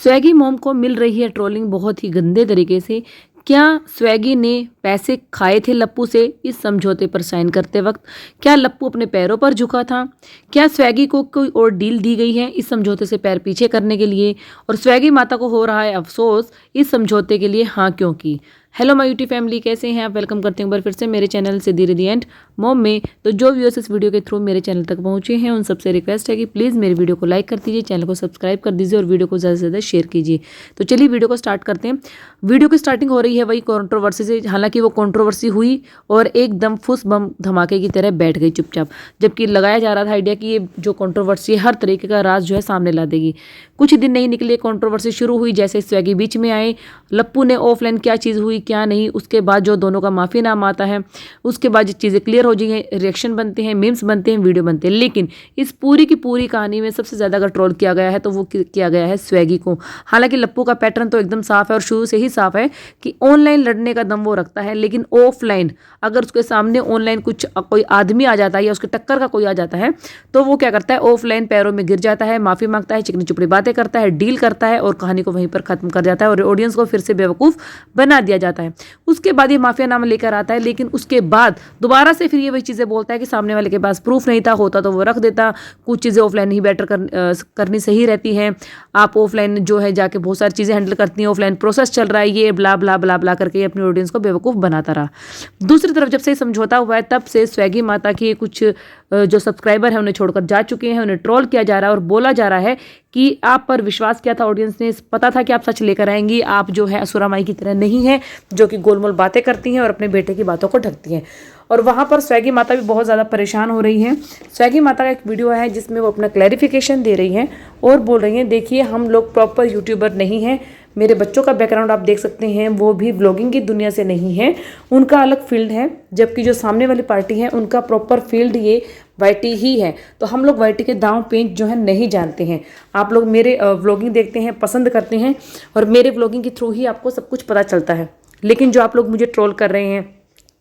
Swiggy mom को मिल रही है ट्रोलिंग बहुत ही गंदे तरीके से। क्या स्वेगी ने पैसे खाए थे लप्पू से इस समझौते पर साइन करते वक्त? क्या लप्पू अपने पैरों पर झुका था? क्या स्वेगी को कोई और डील दी गई है इस समझौते से पैर पीछे करने के लिए? और स्वेगी माता को हो रहा है अफसोस इस समझौते के लिए, हाँ क्योंकि। हेलो माय यूट्यूब फैमिली, कैसे हैं आप? वेलकम करते हैं एक बार फिर से मेरे चैनल से धीरे दी एंड मॉम में। तो जो व्यूअर्स इस वीडियो के थ्रू मेरे चैनल तक पहुंचे हैं उन सबसे रिक्वेस्ट है कि प्लीज़ मेरी वीडियो को लाइक कर दीजिए, चैनल को सब्सक्राइब कर दीजिए और वीडियो को ज़्यादा से ज़्यादा शेयर कीजिए। तो चलिए वीडियो को स्टार्ट करते हैं। वीडियो की स्टार्टिंग हो रही है वही कंट्रोवर्सी से, हालांकि वो कंट्रोवर्सी हुई और एकदम फुस बम धमाके की तरह बैठ गई चुपचाप, जबकि लगाया जा रहा था आइडिया कि ये जो कंट्रोवर्सी है हर तरीके का राज जो है सामने ला देगी। कुछ दिन नहीं निकले, कंट्रोवर्सी शुरू हुई। जैसे स्वेगी बीच में आए, लप्पू ने ऑफलाइन क्या चीज़ हुई क्या नहीं, उसके बाद जो दोनों का माफ़ी नाम आता है, उसके बाद जो चीज़ें क्लियर हो जाएंगी, रिएक्शन बनते हैं, मीम्स बनते हैं, वीडियो बनते हैं। लेकिन इस पूरी की पूरी कहानी में सबसे ज़्यादा अगर ट्रोल किया गया है तो वो किया गया है स्वेगी को। हालांकि लप्पू का पैटर्न तो एकदम साफ है और शुरू से ही साफ है कि ऑनलाइन लड़ने का दम वो रखता है, लेकिन ऑफलाइन अगर उसके सामने ऑनलाइन कुछ कोई आदमी आ जाता है या उसके टक्कर का कोई आ जाता है तो वो क्या करता है, ऑफलाइन पैरों में गिर जाता है, माफ़ी मांगता है, चिकनी चुपड़ी बातें करता है, डील करता है और कहानी को वहीं पर खत्म कर जाता है और ऑडियंस को फिर से बेवकूफ़ बना दिया जाता है। उसके बाद ये माफियानामा लेकर आता है, लेकिन उसके बाद दोबारा से फिर ये वही चीज़ें बोलता है कि सामने वाले के पास प्रूफ नहीं था, होता तो वो रख देता, कुछ चीज़ें ऑफलाइन ही बेटर करनी सही रहती हैं, आप ऑफलाइन जो है जाके बहुत सारी चीज़ें हैंडल करती हैं, ऑफलाइन प्रोसेस चल रहा है, ये ब्ला ब्ला ब्ला ब्ला करके अपनी ऑडियंस को बेवकूफ़ बनाता रहा। दूसरी तरफ जब से समझौता हुआ है तब से स्वेगी माता की कुछ जो सब्सक्राइबर है उन्हें छोड़कर जा चुके हैं, उन्हें ट्रोल किया जा रहा है और बोला जा रहा है कि आप पर विश्वास किया था ऑडियंस ने, पता था कि आप सच लेकर आएंगी, आप जो है असुरा माई की तरह नहीं है जो कि गोलमोल बातें करती हैं और अपने बेटे की बातों को ढकती हैं। और वहाँ पर स्वेगी माता भी बहुत ज़्यादा परेशान हो रही हैं। स्वेगी माता का एक वीडियो है जिसमें वो अपना क्लैरिफिकेशन दे रही हैं और बोल रही हैं, देखिए हम लोग प्रॉपर यूट्यूबर नहीं हैं, मेरे बच्चों का बैकग्राउंड आप देख सकते हैं, वो भी व्लॉगिंग की दुनिया से नहीं है, उनका अलग फील्ड है, जबकि जो सामने वाली पार्टी है उनका प्रॉपर फील्ड ये वाईटी ही है। तो हम लोग वाईटी के दांव पेंच जो है नहीं जानते हैं। आप लोग मेरे व्लॉगिंग देखते हैं, पसंद करते हैं और मेरे व्लॉगिंग के थ्रू ही आपको सब कुछ पता चलता है। लेकिन जो आप लोग मुझे ट्रोल कर रहे हैं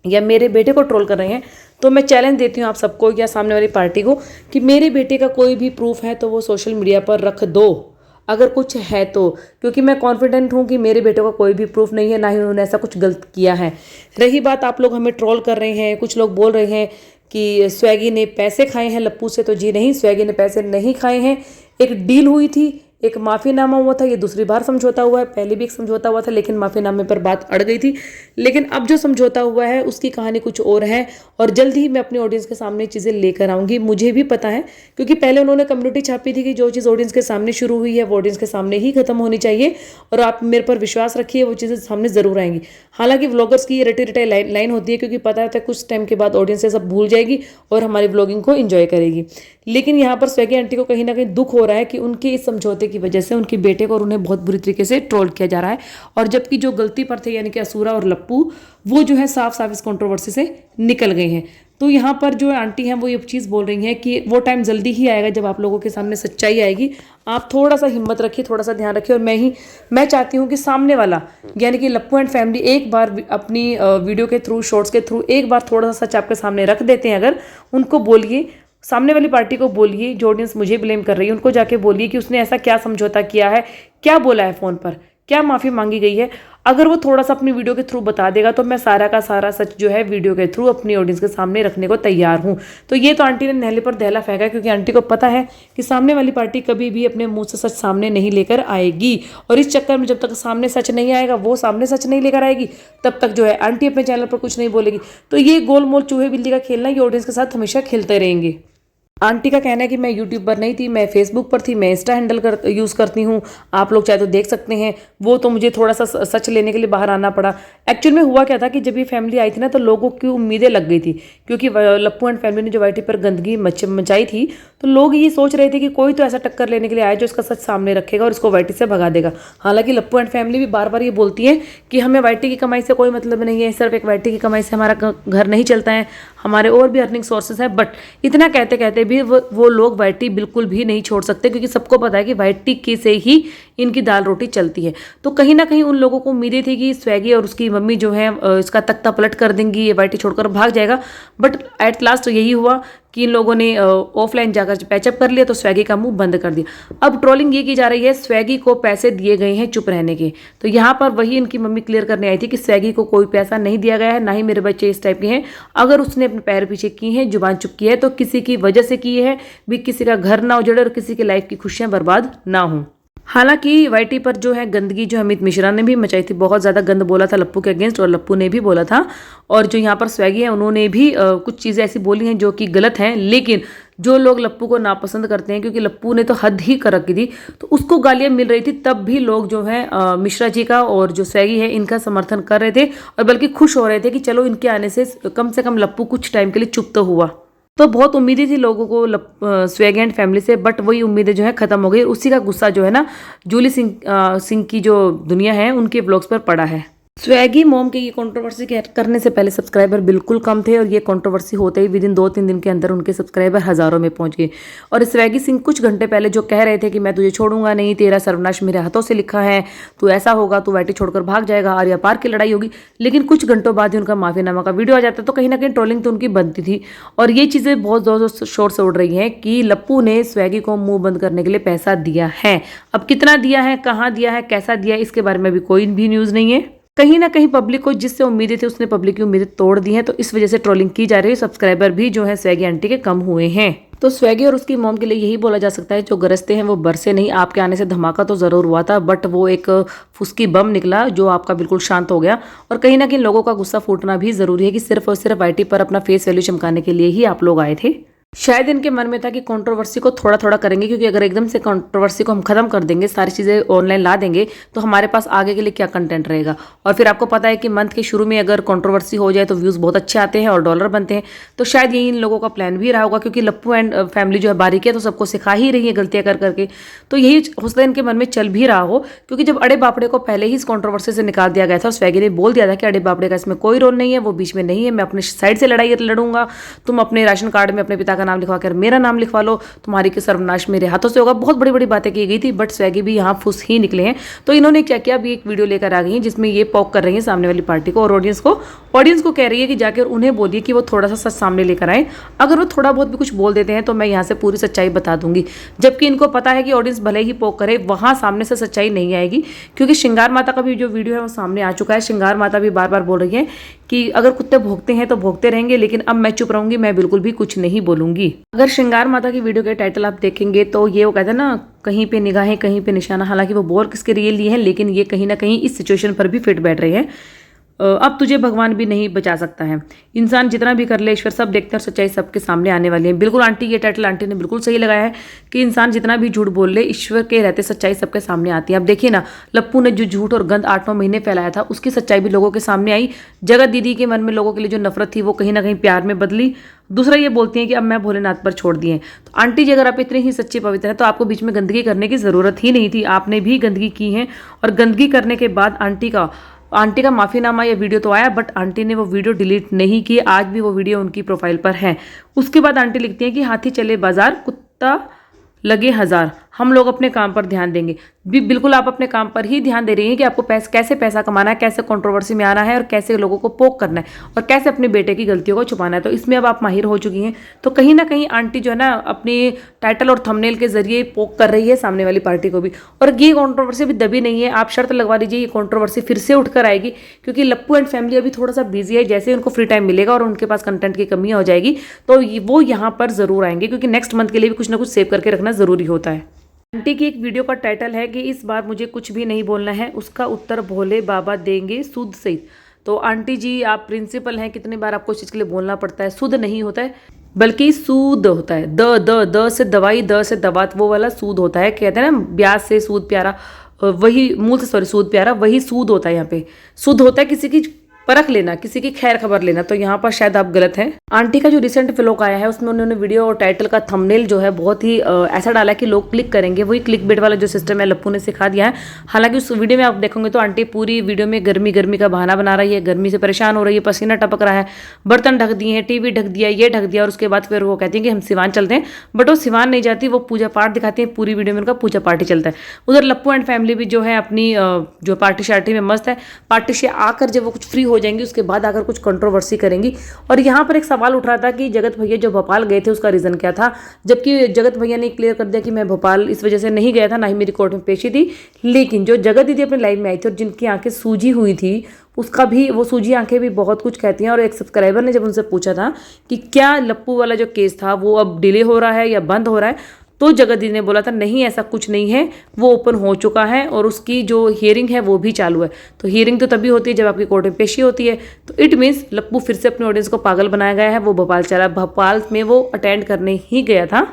या मेरे बेटे को ट्रोल कर रहे हैं, तो मैं चैलेंज देती हूँ आप सबको या सामने वाली पार्टी को कि मेरे बेटे का कोई भी प्रूफ है तो वो सोशल मीडिया पर रख दो, अगर कुछ है तो, क्योंकि मैं कॉन्फिडेंट हूँ कि मेरे बेटे का कोई भी प्रूफ नहीं है, ना ही उन्होंने ऐसा कुछ गलत किया है। रही बात आप लोग हमें ट्रोल कर रहे हैं, कुछ लोग बोल रहे हैं कि स्वेगी ने पैसे खाए हैं लप्पू से, तो जी नहीं, स्वेगी ने पैसे नहीं खाए हैं। एक डील हुई थी, एक माफ़ीनामा हुआ था, ये दूसरी बार समझौता हुआ है, पहले भी एक समझौता हुआ था लेकिन माफ़ीनामे पर बात अड़ गई थी। लेकिन अब जो समझौता हुआ है उसकी कहानी कुछ और है और जल्द ही मैं अपनी ऑडियंस के सामने चीज़ें लेकर आऊँगी। मुझे भी पता है क्योंकि पहले उन्होंने कम्युनिटी छापी थी कि जो चीज़ ऑडियंस के सामने शुरू हुई है वो ऑडियंस के सामने ही खत्म होनी चाहिए और आप मेरे पर विश्वास रखिए, वो चीज़ें सामने ज़रूर आएंगी। हालांकि व्लॉगर्स की ये रटी रटाई लाइन होती है क्योंकि पता है कुछ टाइम के बाद ऑडियंस से सब भूल जाएगी और हमारी व्लॉगिंग को एंजॉय करेगी। लेकिन यहाँ पर स्वेगी आंटी को कहीं ना कहीं दुख हो रहा है कि उनके इस समझौते की वजह से उनके बेटे को और उन्हें बहुत बुरी तरीके से ट्रोल किया जा रहा है, और जबकि जो गलती पर थे यानी कि असुरा और लप्पू वो जो है साफ साफ इस कंट्रोवर्सी से निकल गए हैं। तो यहाँ पर जो आंटी हैं वो ये चीज़ बोल रही हैं कि वो टाइम जल्दी ही आएगा जब आप लोगों के सामने सच्चाई आएगी, आप थोड़ा सा हिम्मत रखिए, थोड़ा सा ध्यान रखिए। और मैं चाहती हूँ कि सामने वाला यानी कि लप्पू एंड फैमिली एक बार अपनी वीडियो के थ्रू, शॉर्ट्स के थ्रू एक बार थोड़ा सा सच आपके सामने रख देते हैं, अगर उनको बोलिए, सामने वाली पार्टी को बोलिए, जो ऑडियंस मुझे ब्लेम कर रही है उनको जाके बोलिए कि उसने ऐसा क्या समझौता किया है, क्या बोला है फ़ोन पर, क्या माफ़ी मांगी गई है। अगर वो थोड़ा सा अपनी वीडियो के थ्रू बता देगा तो मैं सारा का सारा सच जो है वीडियो के थ्रू अपनी ऑडियंस के सामने रखने को तैयार हूँ। तो ये तो आंटी ने नहले पर दहला फेंका है क्योंकि आंटी को पता है कि सामने वाली पार्टी कभी भी अपने मुंह से सच सामने नहीं लेकर आएगी, और इस चक्कर में जब तक सामने सच नहीं आएगा, वो सामने सच नहीं लेकर आएगी, तब तक जो है आंटी अपने चैनल पर कुछ नहीं बोलेगी। तो ये गोलमोल चूहे बिल्ली का खेलना ये ऑडियंस के साथ हमेशा खेलते रहेंगे। आंटी का कहना है कि मैं यूट्यूब पर नहीं थी, मैं फेसबुक पर थी, मैं इंस्टा हैंडल यूज़ करती हूँ, आप लोग चाहे तो देख सकते हैं। वो तो मुझे थोड़ा सा सच लेने के लिए बाहर आना पड़ा। एक्चुअल में हुआ क्या था कि जब ये फैमिली आई थी ना तो लोगों की उम्मीदें लग गई थी, क्योंकि लप्पू एंड फैमिली ने जो वाईटी पर गंदगी मचाई थी तो लोग ये सोच रहे थे कि कोई तो ऐसा टक्कर लेने के लिए आया जो इसका सच सामने रखेगा और इसको वाईटी से भगा देगा। हालांकि लप्पू एंड फैमिली भी बार बार ये बोलती है कि हमें वाईटी की कमाई से कोई मतलब नहीं है, सिर्फ एक वाईटी की कमाई से हमारा घर नहीं चलता है, हमारे और भी अर्निंग सोर्सेज है। बट इतना कहते कहते भी वो लोग वाईटी बिल्कुल भी नहीं छोड़ सकते, क्योंकि सबको पता है कि वाईटी की से ही इनकी दाल रोटी चलती है। तो कहीं ना कहीं उन लोगों को उम्मीदें थी कि स्वेगी और उसकी मम्मी जो है इसका तख्ता पलट कर देंगी, ये वाइटी छोड़कर भाग जाएगा। बट एट लास्ट तो यही हुआ कि इन लोगों ने ऑफलाइन जाकर पैचअप कर लिया, तो स्वेगी का मुंह बंद कर दिया। अब ट्रोलिंग ये की जा रही है स्वेगी को पैसे दिए गए हैं चुप रहने के। तो यहाँ पर वही इनकी मम्मी क्लियर करने आई थी कि स्वेगी को कोई पैसा नहीं दिया गया है, ना ही मेरे बच्चे इस टाइप के हैं। अगर उसने अपने पैर पीछे की है, जुबान चुप की है, तो किसी की वजह से की है, भी किसी का घर ना उजड़े और किसी की लाइफ की खुशियां बर्बाद ना हो। हालांकि वाईटी पर जो है गंदगी जो अमित मिश्रा ने भी मचाई थी, बहुत ज़्यादा गंद बोला था लप्पू के अगेंस्ट, और लप्पू ने भी बोला था। और जो यहाँ पर स्वेगी है उन्होंने भी कुछ चीज़ें ऐसी बोली हैं जो कि गलत हैं। लेकिन जो लोग लप्पू को नापसंद करते हैं, क्योंकि लप्पू ने तो हद ही कर रखी थी, तो उसको गालियाँ मिल रही थी, तब भी लोग जो है मिश्रा जी का और जो स्वेगी है इनका समर्थन कर रहे थे, और बल्कि खुश हो रहे थे कि चलो इनके आने से कम लप्पू कुछ टाइम के लिए चुप तो हुआ। तो बहुत उम्मीदें थी लोगों को स्वेगी एंड फैमिली से, बट वही उम्मीदें जो है खत्म हो गई। उसी का गुस्सा जो है ना जूली सिंह की जो दुनिया है उनके ब्लॉग्स पर पड़ा है। स्वेगी मॉम के ये कंट्रोवर्सी करने से पहले सब्सक्राइबर बिल्कुल कम थे, और ये कंट्रोवर्सी होते ही विद इन 2-3 दिन के अंदर उनके सब्सक्राइबर हजारों में पहुंच गए। और स्वेगी सिंह कुछ घंटे पहले जो कह रहे थे कि मैं तुझे छोड़ूंगा नहीं, तेरा सर्वनाश मेरे हाथों से लिखा है, तू ऐसा होगा, तू वैटी छोड़कर भाग जाएगा, आर्या पार की लड़ाई होगी, लेकिन कुछ घंटों बाद ही उनका माफीनामा का वीडियो आ जाता है। तो कहीं ना कहीं ट्रोलिंग तो उनकी बनती थी, और ये चीज़ें बहुत जोर शोर से उड़ रही हैं कि लप्पू ने स्वेगी को मुंह बंद करने के लिए पैसा दिया है। अब कितना दिया है, कहाँ दिया है, कैसा दिया है, इसके बारे में भी कोई भी न्यूज़ नहीं है। कहीं ना कहीं पब्लिक को जिससे उम्मीदें थी उसने पब्लिक की उम्मीदें तोड़ दी हैं, तो इस वजह से ट्रोलिंग की जा रही है। सब्सक्राइबर भी जो है स्वेगी आंटी के कम हुए हैं। तो स्वेगी और उसकी मॉम के लिए यही बोला जा सकता है, जो गरजते हैं वो बरसे नहीं। आपके आने से धमाका तो जरूर हुआ था, बट वो एक फुसकी बम निकला जो आपका बिल्कुल शांत हो गया। और कहीं ना कहीं लोगों का गुस्सा फूटना भी जरूरी है कि सिर्फ और सिर्फ वाईटी पर अपना फेस वैल्यू चमकाने के लिए ही आप लोग आए थे। शायद इनके मन में था कि कंट्रोवर्सी को थोड़ा थोड़ा करेंगे, क्योंकि अगर एकदम से कंट्रोवर्सी को हम खत्म कर देंगे, सारी चीज़ें ऑनलाइन ला देंगे, तो हमारे पास आगे के लिए क्या कंटेंट रहेगा। और फिर आपको पता है कि मंथ के शुरू में अगर कंट्रोवर्सी हो जाए तो व्यूज़ बहुत अच्छे आते हैं और डॉलर बनते हैं। तो शायद यही इन लोगों का प्लान भी रहा होगा, क्योंकि लप्पू एंड फैमिली जो है बारीकी है तो सबको सिखा ही रही है गलतियाँ कर करके। तो यही हौसला इनके मन में चल भी रहा हो, क्योंकि जब अड़े बापड़े को पहले ही इस कंट्रोवर्सी से निकाल दिया गया था, स्वेगी ने बोल दिया था कि अड़े बापड़े का इसमें कोई रोल नहीं है, वो बीच में नहीं है, मैं अपने साइड से लड़ाई लड़ूंगा, तुम अपने राशन कार्ड में अपने पिता का नाम लिखवा कर मेरा नाम लिखवा लो, तुम्हारी के सर्वनाश मेरे हाथों से होगा। बहुत बड़ी बड़ी बातें की गई थी, बट स्वेगी भी यहाँ फुस ही निकले हैं। तो इन्होंने क्या किया, अभी एक वीडियो लेकर आ गई है जिसमें ये पॉक कर रही है सामने वाली पार्टी को और ऑडियंस को कह रही है कि जाकर उन्हें बोलिए कि वो थोड़ा सा सच सामने लेकर आए। अगर वो थोड़ा बहुत भी कुछ बोल देते हैं तो मैं यहाँ से पूरी सच्चाई बता दूंगी। जबकि इनको पता है कि ऑडियंस भले ही पॉक करे, वहां सामने से सच्चाई नहीं आएगी, क्योंकि श्रृंगार माता का भी जो वीडियो है वो सामने आ चुका है। श्रृंगार माता भी बार बार बोल रही है कि अगर कुत्ते भौंकते हैं तो भौंकते रहेंगे, लेकिन अब मैं चुप रहूंगी, मैं बिल्कुल भी कुछ नहीं बोलूंगी। अगर श्रृंगार माता की वीडियो के टाइटल आप देखेंगे तो ये वो कहते हैं ना, कहीं पे निगाहें कहीं पे निशाना। हालांकि वो बोल किसके लिए लिए हैं, लेकिन ये कहीं ना कहीं इस सिचुएशन पर भी फिट बैठ रहे हैं। अब तुझे भगवान भी नहीं बचा सकता है, इंसान जितना भी कर ले, ईश्वर सब देखते हैं और सच्चाई सबके सामने आने वाली है। बिल्कुल आंटी, ये टाइटल आंटी ने बिल्कुल सही लगाया है कि इंसान जितना भी झूठ बोल ले, ईश्वर के रहते सच्चाई सबके सामने आती है। अब देखिए ना, लप्पू ने जो झूठ और गंद 8-9 महीने फैलाया था, उसकी सच्चाई भी लोगों के सामने आई। जगत दीदी के मन में लोगों के लिए जो नफरत थी वो कहीं ना कहीं प्यार में बदली। दूसरा ये बोलती हैं कि अब मैं भोलेनाथ पर छोड़ दिए। तो आंटी जी, अगर आप इतने ही सच्चे पवित्र हैं तो आपको बीच में गंदगी करने की ज़रूरत ही नहीं थी। आपने भी गंदगी की है, और गंदगी करने के बाद आंटी का माफीनामा या वीडियो तो आया, बट आंटी ने वो वीडियो डिलीट नहीं की। आज भी वो वीडियो उनकी प्रोफाइल पर है। उसके बाद आंटी लिखती हैं कि हाथी चले बाजार, कुत्ता लगे हजार, हम लोग अपने काम पर ध्यान देंगे। बिल्कुल आप अपने काम पर ही ध्यान दे रही हैं कि आपको कैसे पैसा कमाना है, कैसे कंट्रोवर्सी में आना है, और कैसे लोगों को पोक करना है, और कैसे अपने बेटे की गलतियों को छुपाना है। तो इसमें अब आप माहिर हो चुकी हैं। तो कहीं ना कहीं आंटी जो है ना, अपनी टाइटल और थंबनेल के जरिए पोक कर रही है सामने वाली पार्टी को भी। और ये कंट्रोवर्सी भी दबी नहीं है। आप शर्त लगवा लीजिए, ये कंट्रोवर्सी फिर से उठकर आएगी, क्योंकि लप्पू एंड फैमिली अभी थोड़ा सा बिजी है। जैसे उनको फ्री टाइम मिलेगा और उनके पास कंटेंट की कमी हो जाएगी, तो वो यहाँ पर जरूर आएंगे, क्योंकि नेक्स्ट मंथ के लिए भी कुछ ना कुछ सेव करके रखना जरूरी होता है। आंटी की एक वीडियो का टाइटल है कि इस बार मुझे कुछ भी नहीं बोलना है, उसका उत्तर भोले बाबा देंगे सूद सहित। तो आंटी जी, आप प्रिंसिपल हैं, कितनी बार आपको इस चीज़ के लिए बोलना पड़ता है। सूद नहीं होता है, बल्कि सूद होता है। द से दवाई, द से दवात, वो वाला सूद होता है। कहते हैं ना, ब्याज से सूद प्यारा, वही मूल से, सॉरी, सूद प्यारा, वही सूद होता है। यहाँ पे सूद होता है किसी की परख लेना, किसी की खैर खबर लेना, तो यहाँ पर शायद आप गलत हैं। आंटी का जो रिसेंट व्लॉग आया है उसमें उन्होंने वीडियो और टाइटल का थंबनेल जो है बहुत ही ऐसा डाला कि लोग क्लिक करेंगे, वही क्लिक बेट वाला जो सिस्टम है लप्पू ने सिखा दिया है। हालांकि उस वीडियो में आप देखोगे तो आंटी पूरी वीडियो में गर्मी गर्मी का बहाना बना रही है, गर्मी से परेशान हो रही है, पसीना टपक रहा है, बर्तन ढक दिए हैं, टीवी ढक दिया, ये ढक दिया, और उसके बाद फिर वो कहती है कि हम सिवान चलते हैं, बट वो सिवान नहीं जाती, वो पूजा पाठ दिखाती है। पूरी वीडियो में उनका पूजा पाठ ही चलता है। उधर लप्पू एंड फैमिली भी जो है अपनी जो पार्टी शार्टी में मस्त है। पार्टी से आकर जब वो कुछ फ्री हो जाएंगी उसके बाद आकर कुछ कंट्रोवर्सी करेंगी। और यहाँ पर एक सवाल उठ रहा था कि जगत भैया जो भोपाल गए थे उसका रीज़न क्या था, जबकि जगत भैया ने क्लियर कर दिया कि मैं भोपाल इस वजह से नहीं गया था, ना ही मेरी कोर्ट में पेशी थी। लेकिन जो जगत दीदी अपने लाइव में आई थी और जिनकी आंखें सूजी हुई थी, उसका भी वो सूजी आंखें भी बहुत कुछ कहती हैं। और एक सब्सक्राइबर ने जब उनसे पूछा था कि क्या लप्पू वाला जो केस था वो अब डिले हो रहा है या बंद हो रहा है, तो जगत दीदी ने बोला था नहीं ऐसा कुछ नहीं है, वो ओपन हो चुका है और उसकी जो हियरिंग है वो भी चालू है। तो हियरिंग तो तभी होती है जब आपकी कोर्ट में पेशी होती है। तो इट मीन्स लप्पू फिर से अपने ऑडियंस को पागल बनाया गया है। वो भोपाल चला, भोपाल में वो अटेंड करने ही गया था।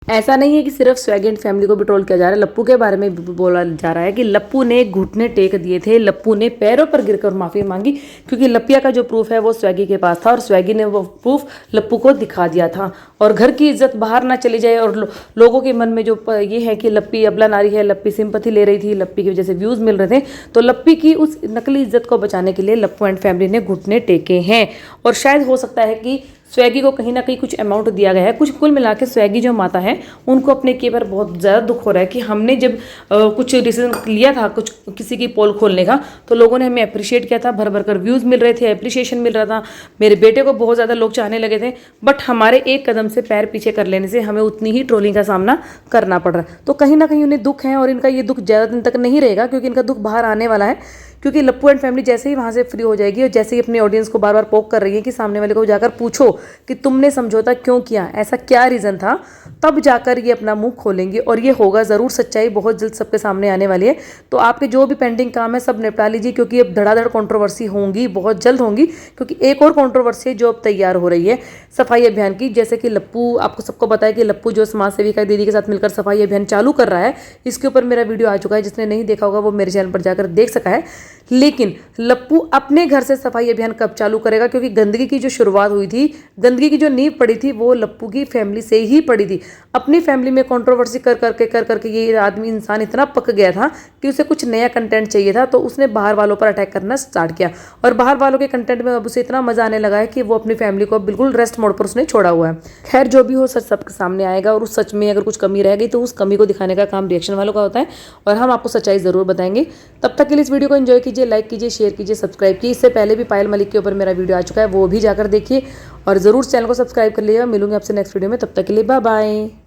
ऐसा नहीं है कि सिर्फ स्वैगी एंड फैमिली को भी ट्रोल किया जा रहा है, लप्पू के बारे में भी बोला जा रहा है कि लप्पू ने घुटने टेक दिए थे, लप्पू ने पैरों पर गिरकर माफी मांगी, क्योंकि लपिया का जो प्रूफ है वो स्वैगी के पास था और स्वैगी ने वो प्रूफ लप्पू को दिखा दिया था। और घर की इज्जत बाहर ना चली जाए और लोगों के मन में जो ये है कि लप्पी अबला नारी है, लप्पी सिंपैथी ले रही थी, लप्पी की वजह से व्यूज मिल रहे थे, तो लप्पी की उस नकली इज्जत को बचाने के लिए लप्पू एंड फैमिली ने घुटने टेके हैं। और शायद हो सकता है कि स्वैगी को कहीं ना कहीं कुछ अमाउंट दिया गया है। कुछ कुल मिला के स्वैगी जो माता है उनको अपने के पर बहुत ज़्यादा दुख हो रहा है कि हमने जब कुछ डिसीजन लिया था कुछ किसी की पोल खोलने का, तो लोगों ने हमें अप्रिशिएट किया था, भर भर कर व्यूज़ मिल रहे थे, अप्रिशिएशन मिल रहा था, मेरे बेटे को बहुत ज़्यादा लोग चाहने लगे थे, बट हमारे एक कदम से पैर पीछे कर लेने से हमें उतनी ही ट्रोलिंग का सामना करना पड़ रहा है। तो कहीं ना कहीं उन्हें दुख है और इनका ये दुख ज़्यादा दिन तक नहीं रहेगा, क्योंकि इनका दुख बाहर आने वाला है। क्योंकि लप्पू एंड फैमिली जैसे ही वहाँ से फ्री हो जाएगी और जैसे ही अपने ऑडियंस को बार बार पोक कर रही है कि सामने वाले को जाकर पूछो कि तुमने समझौता क्यों किया, ऐसा क्या रीज़न था, तब जाकर ये अपना मुंह खोलेंगे। और ये होगा ज़रूर, सच्चाई बहुत जल्द सबके सामने आने वाली है। तो आपके जो भी पेंडिंग काम है सब निपटा लीजिए, क्योंकि अब धड़ाधड़ कंट्रोवर्सी होंगी, बहुत जल्द होंगी। क्योंकि एक और कंट्रोवर्सी है जो अब तैयार हो रही है सफाई अभियान की। जैसे कि लप्पू, आपको सबको पता है कि लप्पू जो समाज सेविका दीदी के साथ मिलकर सफाई अभियान चालू कर रहा है, इसके ऊपर मेरा वीडियो आ चुका है, जिसने नहीं देखा होगा वो मेरे चैनल पर जाकर देख सका है। लेकिन लप्पू अपने घर से सफाई अभियान कब चालू करेगा, क्योंकि गंदगी की जो शुरुआत हुई थी, गंदगी की जो नींव पड़ी थी वो लप्पू की फैमिली से ही पड़ी थी। अपनी फैमिली में कंट्रोवर्सी कर करके ये आदमी इंसान इतना पक गया था कि उसे कुछ नया कंटेंट चाहिए था, तो उसने बाहर वालों पर अटैक करना स्टार्ट किया। और बाहर वालों के कंटेंट में अब उसे इतना मजा आने लगा है कि वो अपनी फैमिली को बिल्कुल रेस्ट मोड पर उसने छोड़ा हुआ है। खैर जो भी हो, सच सबके सामने आएगा और उस सच में अगर कुछ कमी रह गई तो उस कमी को दिखाने का काम रिएक्शन वालों का होता है, और हम आपको सच्चाई जरूर बताएंगे। तब तक के लिए इस वीडियो को एंजॉय कीजिए, लाइक कीजिए, शेयर कीजिए, सब्सक्राइब कीजिए। इससे पहले भी पायल मलिक के ऊपर मेरा वीडियो आ चुका है, वो भी जाकर देखिए और ज़रूर चैनल को सब्सक्राइब कर लीजिएगा। मिलूंगी आपसे नेक्स्ट वीडियो में, तब तक के लिए बाय बाय।